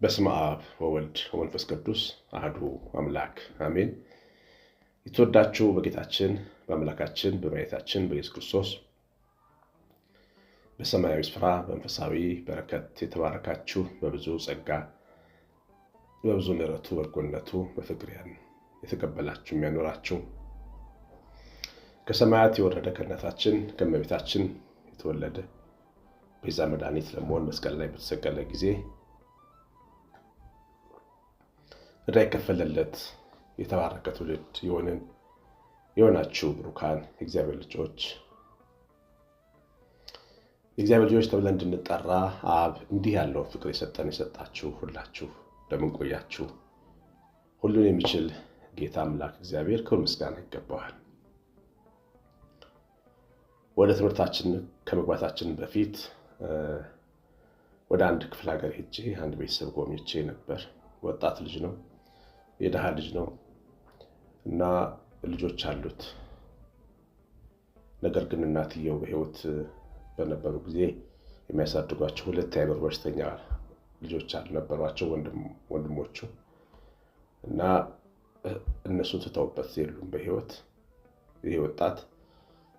በስመ አብ ወወልድ ወመንፈስ ቅዱስ አሐዱ አምላክ አሜን። የተወዳችሁ በጌታችን በአምላካችን በመድኃኒታችን በኢየሱስ ክርስቶስ በሰማያዊ ስፍራ በመንፈሳዊ በረከት የተባረካችሁ በብዙ ጸጋ በብዙ ምሕረቱ በጎነቱ በፍቅር የተቀበላችሁ የሚያኖራችሁ ከሰማያት የወረደ ከእናታችን ከእመቤታችን የተወለደ ቤዛ መድኃኒት ለመሆን መስቀል ላይ በተሰቀለ ጊዜ ዕዳ የከፈለለት የተባረከ ትውልድ የሆናችሁ ብሩካን የእግዚአብሔር ልጆች ተብለን እንድንጠራ አብ እንዲህ ያለውን ፍቅር የሰጣችሁ ሁላችሁ እንደምን ቆያችሁ? ሁሉን የሚችል ጌታ አምላክ እግዚአብሔር ክብር ምስጋና ይገባዋል። ወደ ትምህርታችን ከመግባታችን በፊት ወደ አንድ ክፍለ ሀገር ሄጄ አንድ ቤተሰብ ጎብኝቼ ነበር። ወጣት ልጅ ነው፣ የድሃ ልጅ ነው እና ልጆች አሉት። ነገር ግን እናትየው በሕይወት በነበሩ ጊዜ የሚያሳድጓቸው 2 የአእምሮ በሽተኛ ልጆች ነበሯቸው፣ ወንድሞቹ እና እነሱ ትተውበት የሉም በሕይወት። ይህ ወጣት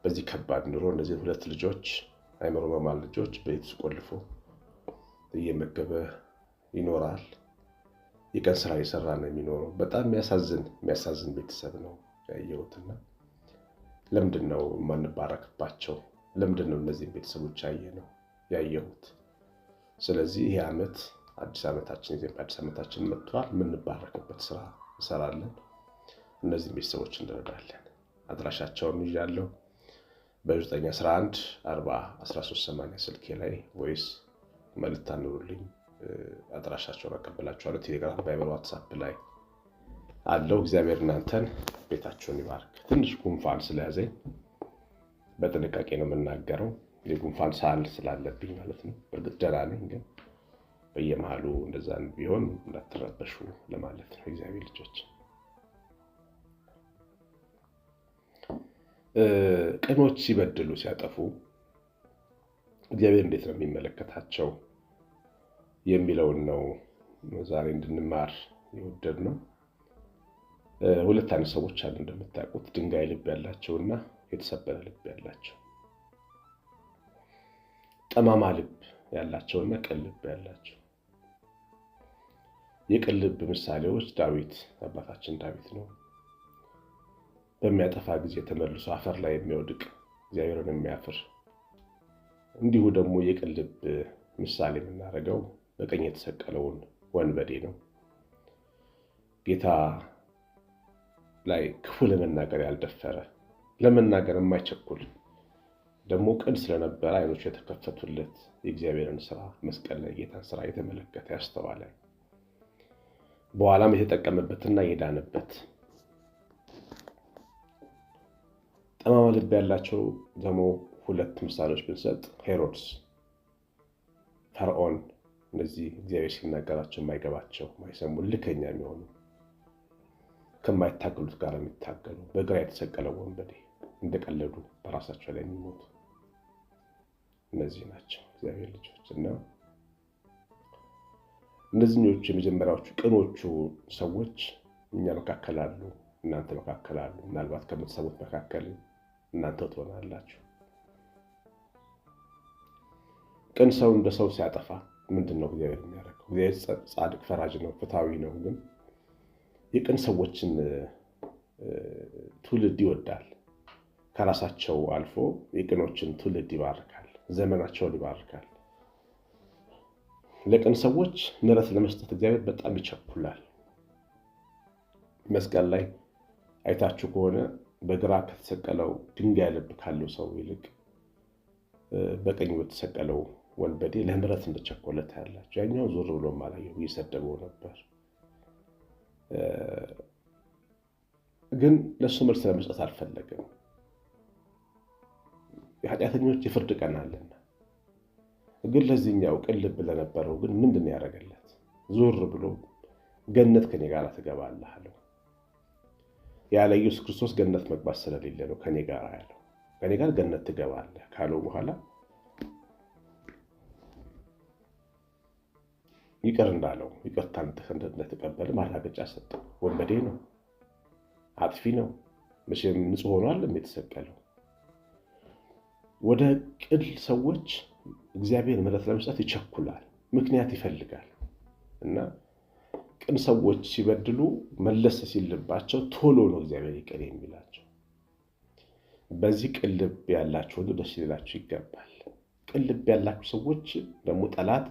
በዚህ ከባድ ኑሮ እነዚህ 2 ልጆች አእምሮ ህሙማን ልጆች ቤት ውስጥ ቆልፎ እየመገበ ይኖራል። የቀን ስራ እየሰራ ነው የሚኖረው። በጣም የሚያሳዝን ቤተሰብ ነው ያየሁትና ለምንድን ነው የማንባረክባቸው? ለምንድን ነው እነዚህን ቤተሰቦች ያየሁት? ስለዚህ ይሄ ዓመት አዲስ ዓመታችን መጥቷል። የምንባረክበት ስራ እንሰራለን። እነዚህን ቤተሰቦች እንረዳለን። አድራሻቸውን ይዣለሁ በ911 40 1380 ስልኬ ላይ ወይስ መልእክት አኑሩልኝ። አድራሻቸውን አቀበላችኋለሁ። ቴሌግራም፣ ቫይበር፣ ዋትስአፕ ላይ አለው። እግዚአብሔር እናንተን ቤታችሁን ይባርክ። ትንሽ ጉንፋን ስለያዘኝ በጥንቃቄ ነው የምናገረው። የጉንፋን ሳል ስላለብኝ ማለት ነው። በእርግጥ ደህና ነኝ፣ ግን በየመሃሉ እንደዛ ቢሆን እንዳትረበሹ ለማለት ነው። እግዚአብሔር ልጆች ቅኖች ሲበድሉ ሲያጠፉ እግዚአብሔር እንዴት ነው የሚመለከታቸው የሚለውን ነው ዛሬ እንድንማር የወደድነው። 2 አይነት ሰዎች አሉ እንደምታውቁት፣ ድንጋይ ልብ ያላቸውና የተሰበረ ልብ ያላቸው። ጠማማ ልብ ያላቸውና ቅን ልብ ያላቸው። የቅን ልብ ምሳሌዎች አባታችን ዳዊት ነው። በሚያጠፋ ጊዜ ተመልሶ አፈር ላይ የሚወድቅ እግዚአብሔርን የሚያፍር። እንዲሁ ደግሞ የቅን ልብ ምሳሌ የምናደርገው በቀኝ የተሰቀለውን ወንበዴ ነው። ጌታ ላይ ክፉ ለመናገር ያልደፈረ፣ ለመናገር የማይቸኩል ደግሞ ቅን ስለነበረ ዓይኖቹ የተከፈቱለት የእግዚአብሔርን ስራ መስቀል ላይ ጌታን ስራ የተመለከተ ያስተዋለ፣ በኋላም የተጠቀመበትና የዳነበት። ጠማማ ልብ ያላቸው ደግሞ 2 ምሳሌዎች ብንሰጥ ሄሮድስ፣ ፈርዖን፣ እነዚህ እግዚአብሔር ሲናገራቸው የማይገባቸው የማይሰሙ ልከኛ የሚሆኑ ከማይታገሉት ጋር የሚታገሉ፣ በግራ የተሰቀለው ወንበዴ እንደቀለዱ በራሳቸው ላይ የሚሞቱ እነዚህ ናቸው እግዚአብሔር ልጆች። እና እነዚህኞቹ የመጀመሪያዎቹ ቅኖቹ ሰዎች እኛ መካከል አሉ፣ እናንተ መካከል አሉ። ምናልባት ከምትሰሙት መካከል እናንተ ትሆናላችሁ። ቅን ሰው እንደ ሰው ሲያጠፋ ምንድን ነው እግዚአብሔር የሚያደርገው? እግዚአብሔር ጻድቅ ፈራጅ ነው፣ ፍትሐዊ ነው። ግን የቅን ሰዎችን ትውልድ ይወዳል። ከራሳቸው አልፎ የቅኖችን ትውልድ ይባርካል፣ ዘመናቸውን ይባርካል። ለቅን ሰዎች ምሕረት ለመስጠት እግዚአብሔር በጣም ይቸኩላል። መስቀል ላይ አይታችሁ ከሆነ በግራ ከተሰቀለው ድንጋይ ልብ ካለው ሰው ይልቅ በቀኝ በተሰቀለው ወንበዴ ለምሕረት እንደቸኮለ ታያላችሁ። ያኛው ዞር ብሎ ማላየው እየሰደበው ነበር። ግን ለሱ መልስ ለመስጠት አልፈለገም። የኃጢአተኞች የፍርድ ቀን አለና። ግን ለዚህኛው ቅን ልብ ለነበረው ግን ምንድን ነው ያደረገለት? ዞር ብሎ ገነት ከኔ ጋር ትገባለህ አለው። ያለ ኢየሱስ ክርስቶስ ገነት መግባት ስለሌለ ነው ከኔ ጋር ያለው። ከኔ ጋር ገነት ትገባለህ ካለው በኋላ ይቅር እንዳለው ይቅርታ እንደተቀበለ ማረጋገጫ ሰጠው። ወንበዴ ነው፣ አጥፊ ነው፣ መቼም ንጹሕ ሆኗል የተሰቀለው። ወደ ቅል ሰዎች እግዚአብሔር ምሕረት ለመስጠት ይቸኩላል፣ ምክንያት ይፈልጋል። እና ቅን ሰዎች ሲበድሉ መለስ ሲልባቸው ቶሎ ነው እግዚአብሔር ይቅር የሚላቸው። በዚህ ቅን ልብ ያላችሁ ሁሉ ደስ ሊላችሁ ይገባል። ቅን ልብ ያላችሁ ሰዎች ደግሞ ጠላት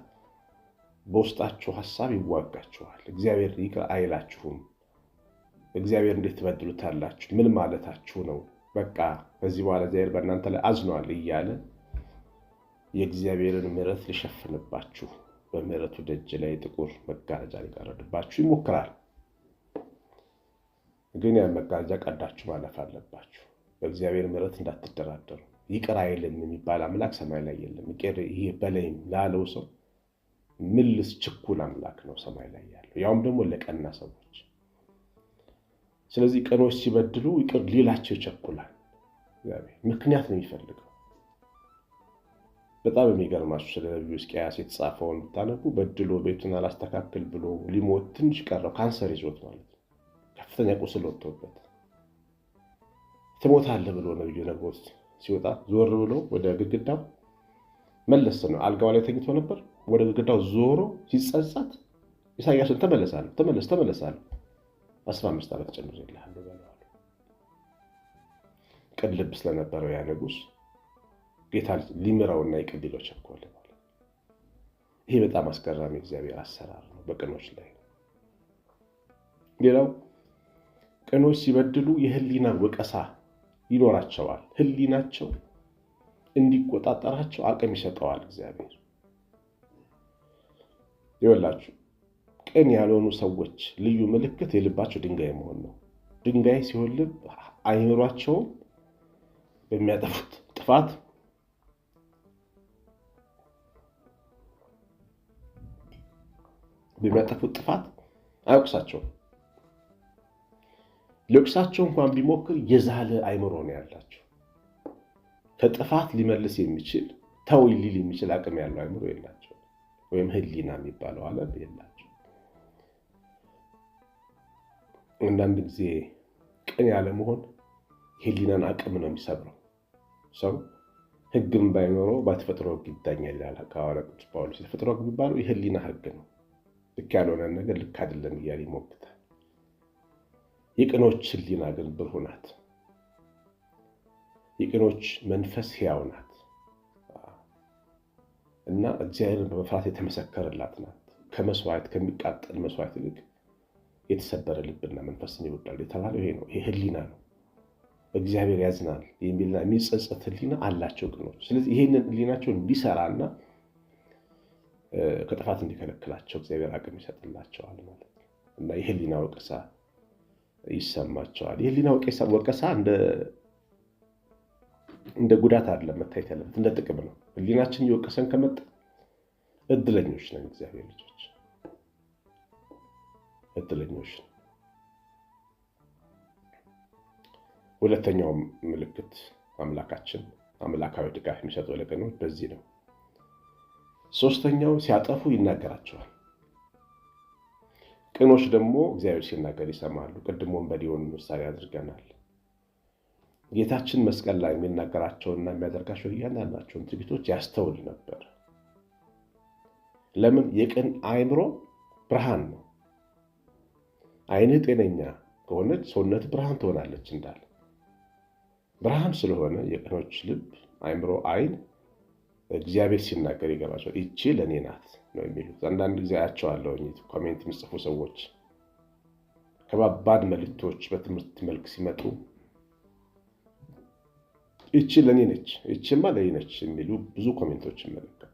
በውስጣችሁ ሐሳብ ይዋጋችኋል። እግዚአብሔር ይቅር አይላችሁም። እግዚአብሔር እንዴት ትበድሉታላችሁ? ምን ማለታችሁ ነው? በቃ ከዚህ በኋላ እግዚአብሔር በእናንተ ላይ አዝኗል እያለ የእግዚአብሔርን ምሕረት ሊሸፍንባችሁ በምሕረቱ ደጅ ላይ ጥቁር መጋረጃ ሊጋረድባችሁ ይሞክራል። ግን ያን መጋረጃ ቀዳችሁ ማለፍ አለባችሁ። በእግዚአብሔር ምሕረት እንዳትደራደሩ። ይቅር አይልም የሚባል አምላክ ሰማይ ላይ የለም። ይቅር ይሄ በላይም ላለው ሰው ምልስ ችኩል አምላክ ነው ሰማይ ላይ ያለው፣ ያውም ደግሞ ለቀና ሰዎች። ስለዚህ ቀኖች ሲበድሉ ይቅር ሊላቸው ይቸኩላል። ምክንያት ነው የሚፈልገው። በጣም የሚገርማችሁ ስለ ነቢዩ ሕዝቅያስ የተጻፈውን ብታነቡ በድሎ ቤቱን አላስተካክል ብሎ ሊሞት ትንሽ ቀረው፣ ካንሰር ይዞት ማለት ነው። ከፍተኛ ቁስል ወጥቶበት ትሞታለህ ብሎ ነቢዩ ነግሮት ሲወጣ ዞር ብሎ ወደ ግድግዳው መለስ ነው። አልጋው ላይ ተኝቶ ነበር። ወደ ግድግዳው ዞሮ ሲጸጸት ኢሳይያስን ተመለሳለሁ 15 ዓመት ጨምሬልሃለሁ ብለዋል። ቅን ልብ ስለነበረው ያ ንጉሥ ጌታ ሊምረውና ይቅር ሊለው ቸኮለ ማለት። ይሄ በጣም አስገራሚ እግዚአብሔር አሰራር ነው በቅኖች ላይ። ሌላው ቅኖች ሲበድሉ የህሊና ወቀሳ ይኖራቸዋል። ህሊናቸው እንዲቆጣጠራቸው አቅም ይሰጠዋል እግዚአብሔር። ይወላችሁ ቅን ያልሆኑ ሰዎች ልዩ ምልክት የልባቸው ድንጋይ መሆን ነው። ድንጋይ ሲሆን ልብ አይምሯቸውም በሚያጠፉት ጥፋት አይወቅሳቸውም። ሊወቅሳቸው እንኳን ቢሞክር የዛለ አይምሮ ነው ያላቸው። ከጥፋት ሊመልስ የሚችል ተው ሊል የሚችል አቅም ያለው አይምሮ የላቸው፣ ወይም ህሊና የሚባለው ዓለም የላቸው። አንዳንድ ጊዜ ቅን ያለ መሆን ህሊናን አቅም ነው የሚሰብረው። ሰው ህግም ባይኖረው በተፈጥሮ ህግ ይዳኛል ይላል ሐዋርያው ቅዱስ ጳውሎስ። የተፈጥሮ ህግ የሚባለው የህሊና ህግ ነው። ልክ ያልሆነ ነገር ልክ አይደለም እያለ ይሞግታል። የቅኖች ህሊና ግን ብሩህ ናት። የቅኖች መንፈስ ሕያው ናት እና እግዚአብሔርን በመፍራት የተመሰከረላት ናት። ከመስዋዕት ከሚቃጠል መስዋዕት ይልቅ የተሰበረ ልብና መንፈስን ይወዳል የተባለው ይሄ ነው። ይሄ ህሊና ነው። እግዚአብሔር ያዝናል የሚልና የሚጸጸት ህሊና አላቸው ቅኖች። ስለዚህ ይሄንን ህሊናቸውን እንዲሰራና ከጥፋት እንዲከለክላቸው እግዚአብሔር አቅም ይሰጥላቸዋል ማለት ነው እና የህሊና ወቀሳ ይሰማቸዋል። የህሊና ወቀሳ እንደ ጉዳት አይደለም መታየት ያለበት፣ እንደ ጥቅም ነው። ህሊናችን እየወቀሰን ከመጣ እድለኞች ነን። እግዚአብሔር ልጆች እድለኞች ነን። ሁለተኛው ምልክት አምላካችን አምላካዊ ድጋፍ የሚሰጠው ለቅኖች በዚህ ነው። ሶስተኛው ሲያጠፉ ይናገራቸዋል። ቅኖች ደግሞ እግዚአብሔር ሲናገር ይሰማሉ። ቅድም ወንበዴውን ምሳሌ አድርገናል። ጌታችን መስቀል ላይ የሚናገራቸውና የሚያደርጋቸው እያንዳንዳቸውን ድርጊቶች ያስተውል ነበር። ለምን? የቅን አእምሮ ብርሃን ነው። ዓይንህ ጤነኛ ከሆነች ሰውነት ብርሃን ትሆናለች እንዳለ ብርሃን ስለሆነ የቅኖች ልብ፣ አእምሮ፣ ዓይን እግዚአብሔር ሲናገር ይገባቸዋል። ይቺ ለእኔ ናት ነው የሚሉት። አንዳንድ ጊዜ አያቸዋለሁ ኮሜንት የሚጽፉ ሰዎች ከባባድ መልእክቶች በትምህርት መልክ ሲመጡ ይቺ ለእኔ ነች፣ ይቺማ ለእኔ ነች የሚሉ ብዙ ኮሜንቶች ይመለከታሉ።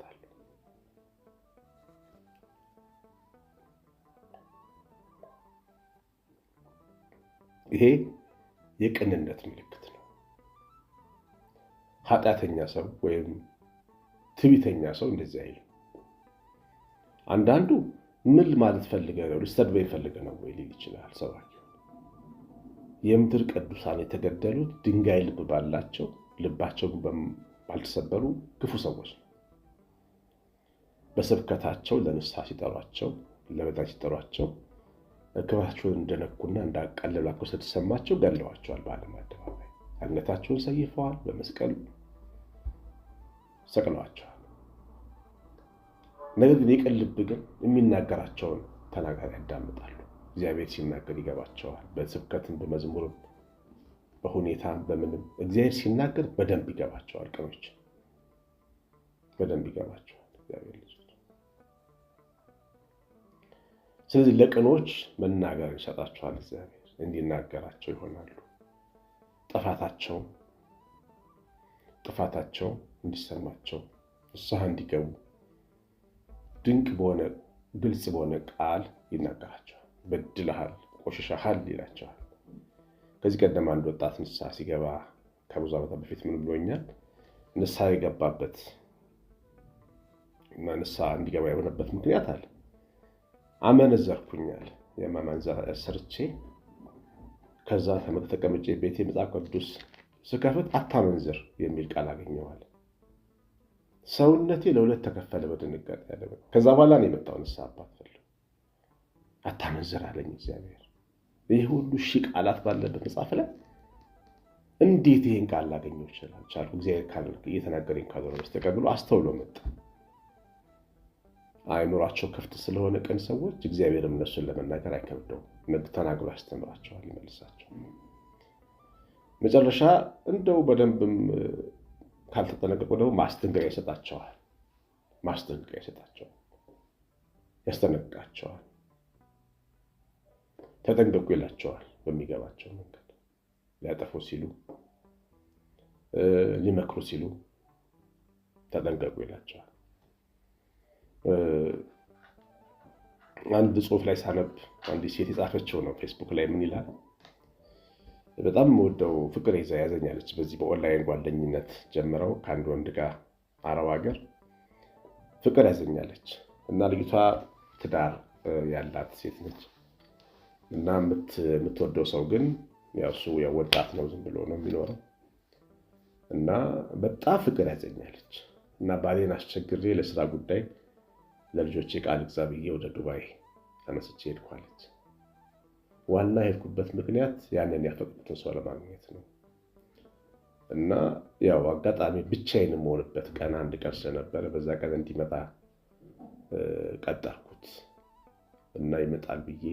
ይሄ የቅንነት ምልክት ነው። ኃጢአተኛ ሰው ወይም ትዕቢተኛ ሰው እንደዚህ አይልም። አንዳንዱ ምን ማለት ፈልገህ ነው ልትሰድበኝ ፈልገህ ነው ወይ ሊል ይችላል ሰባኪው። የምድር ቅዱሳን የተገደሉት ድንጋይ ልብ ባላቸው ልባቸው ባልተሰበሩ ክፉ ሰዎች ነው። በስብከታቸው ለንስሐ ሲጠሯቸው ለመዳን ሲጠሯቸው ክብራቸውን እንደነኩና እንዳቃለሏቸው ስትሰማቸው ገድለዋቸዋል። በዓለም አደባባይ አንገታቸውን ሰይፈዋል፣ በመስቀል ሰቅለዋቸዋል። ነገር ግን የቅን ልብ ግን የሚናገራቸውን ተናጋሪ ያዳምጣሉ። እግዚአብሔር ሲናገር ይገባቸዋል። በስብከትም በመዝሙርም በሁኔታም በምንም እግዚአብሔር ሲናገር በደንብ ይገባቸዋል። ቅኖች በደንብ ይገባቸዋል እግዚአብሔር ልጆች። ስለዚህ ለቅኖች መናገር ይሰጣቸዋል እግዚአብሔር፣ እንዲናገራቸው ይሆናሉ። ጥፋታቸው እንዲሰማቸው ንስሐ እንዲገቡ ድንቅ በሆነ ግልጽ በሆነ ቃል ይናገራቸዋል። በድለሃል፣ ቆሽሸሃል ይላቸዋል። ከዚህ ቀደም አንድ ወጣት ንስሐ ሲገባ ከብዙ ዓመታት በፊት ምን ብሎኛል? ንስሐ የገባበት እና ንስሐ እንዲገባ የሆነበት ምክንያት አለ። አመነዘርኩኛል፣ የማመንዘር ሰርቼ ከዛ ተቀምጬ ቤቴ መጽሐፍ ቅዱስ ስከፍት አታመንዝር የሚል ቃል አገኘዋል። ሰውነቴ ለሁለት ተከፈለ በድንጋጤ ያለ። ከዛ በኋላ ነው የመጣው ንስሐ አባት ፈልጎ አታመንዝር አለኝ እግዚአብሔር። ይህ ሁሉ ሺህ ቃላት ባለበት መጽሐፍ ላይ እንዴት ይህን ቃል ላገኘው ይችላል? ቻልኩ እግዚአብሔር እየተናገረኝ ካልሆነ በስተቀር ብሎ አስተውሎ መጣ። አእምሯቸው ክፍት ስለሆነ ቅን ሰዎች እግዚአብሔርም እነሱን ለመናገር አይከብደውም። ተናግሮ ያስተምራቸዋል፣ ይመልሳቸው። መጨረሻ እንደው በደንብም ካልተጠነቀቁ ደግሞ ማስጠንቀቂያ ይሰጣቸዋል። ያስጠነቅቃቸዋል። ተጠንቀቁ ይላቸዋል። በሚገባቸው መንገድ ሊያጠፉ ሲሉ ሊመክሩ ሲሉ ተጠንቀቁ ይላቸዋል። አንድ ጽሑፍ ላይ ሳነብ አንዲት ሴት የጻፈችው ነው ፌስቡክ ላይ ምን ይላል? በጣም የምወደው ፍቅር ያዘኛለች። በዚህ በኦንላይን ጓደኝነት ጀምረው ከአንድ ወንድ ጋር አረብ ሀገር ፍቅር ያዘኛለች እና ልጅቷ ትዳር ያላት ሴት ነች እና የምትወደው ሰው ግን እሱ ወጣት ነው፣ ዝም ብሎ ነው የሚኖረው እና በጣም ፍቅር ያዘኛለች እና ባሌን አስቸግሬ ለስራ ጉዳይ ለልጆቼ ቃል ግዛ ብዬ ወደ ዱባይ ተነስቼ ሄድኳለች። ዋና የሄድኩበት ምክንያት ያንን ያፈቅዱትን ሰው ለማግኘት ነው እና ያው አጋጣሚ ብቻዬን የምሆንበት ቀን አንድ ቀን ስለነበረ በዛ ቀን እንዲመጣ ቀጠርኩት እና ይመጣል ብዬ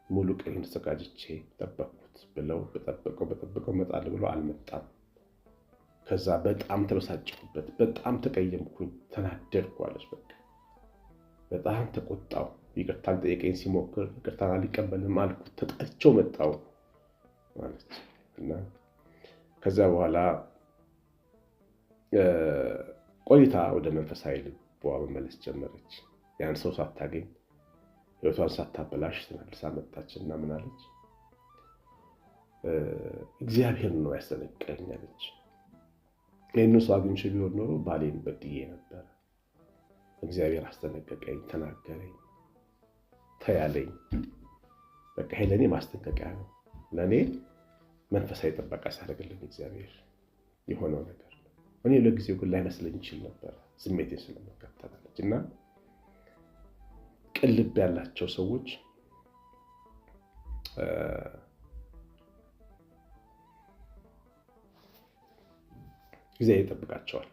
ሙሉ ቀን ተዘጋጅቼ ጠበቅኩት ብለው በጠበቀው መጣል ብሎ አልመጣም። ከዛ በጣም ተበሳጨሁበት፣ በጣም ተቀየምኩኝ፣ ተናደድኩ አለች። በጣም ተቆጣው። ይቅርታን ጠየቀኝ ሲሞክር ይቅርታን አልቀበልም አልኩት። ተጣልቼው መጣሁ ማለት እና ከዛ በኋላ ቆይታ ወደ መንፈሳዊ ልቧ መመለስ ጀመረች። ያን ሰው ሳታገኝ ሕይወቷን ሳታበላሽ ተመልሳ መጣችና ምን አለች? እግዚአብሔር ነው ያስጠነቀቀኝ አለች። ይህን ሰው አግኝቼ ቢሆን ኖሮ ባሌን በድዬ ነበር። እግዚአብሔር አስጠነቀቀኝ፣ ተናገረኝ፣ ተያለኝ። በቃ ይሄ ለእኔ ማስጠንቀቂያ ነው። ለእኔ መንፈሳዊ ጥበቃ ሲያደርግልኝ እግዚአብሔር የሆነው ነገር ነው። እኔ ለጊዜው ግን ላይመስለኝ ይችል ነበር ስሜቴን ስለመከተላለች እና ቅን ልብ ያላቸው ሰዎች እግዚአብሔር ይጠብቃቸዋል።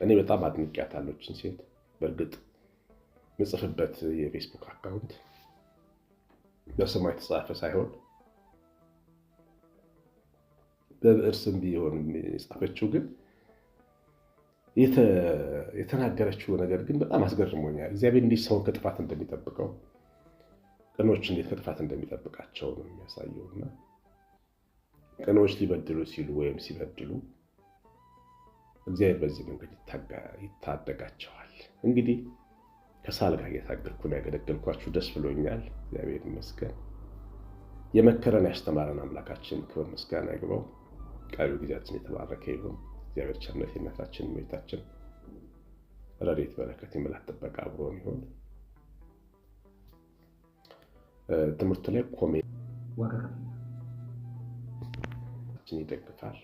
እኔ በጣም አድንቄያታለሁ ይህችን ሴት። በእርግጥ የምጽፍበት የፌስቡክ አካውንት በስሟ የተጻፈ ሳይሆን በብዕር ስም ቢሆን የጻፈችው ግን የተናገረችው ነገር ግን በጣም አስገርሞኛል። እግዚአብሔር እንዴት ሰውን ከጥፋት እንደሚጠብቀው፣ ቅኖች እንዴት ከጥፋት እንደሚጠብቃቸው ነው የሚያሳየውና ቅኖች ሊበድሉ ሲሉ ወይም ሲበድሉ እግዚአብሔር በዚህ መንገድ ይታደጋቸዋል። እንግዲህ ከሳል ጋር እየታገልኩ ነው ያገለገልኳችሁ። ደስ ብሎኛል። እግዚአብሔር ይመስገን። የመከረን ያስተማረን አምላካችን ክብር ምስጋና ይግባው። ቀሪው ጊዜያችን የተባረከ ይሁን። እግዚአብሔር ቸርነት፣ የእናታችን እመቤታችን ረድኤት በረከት፣ የመላእክት ጥበቃ አብሮን ይሁን። ትምህርቱ ላይ ኮሜንት ይደግፋል።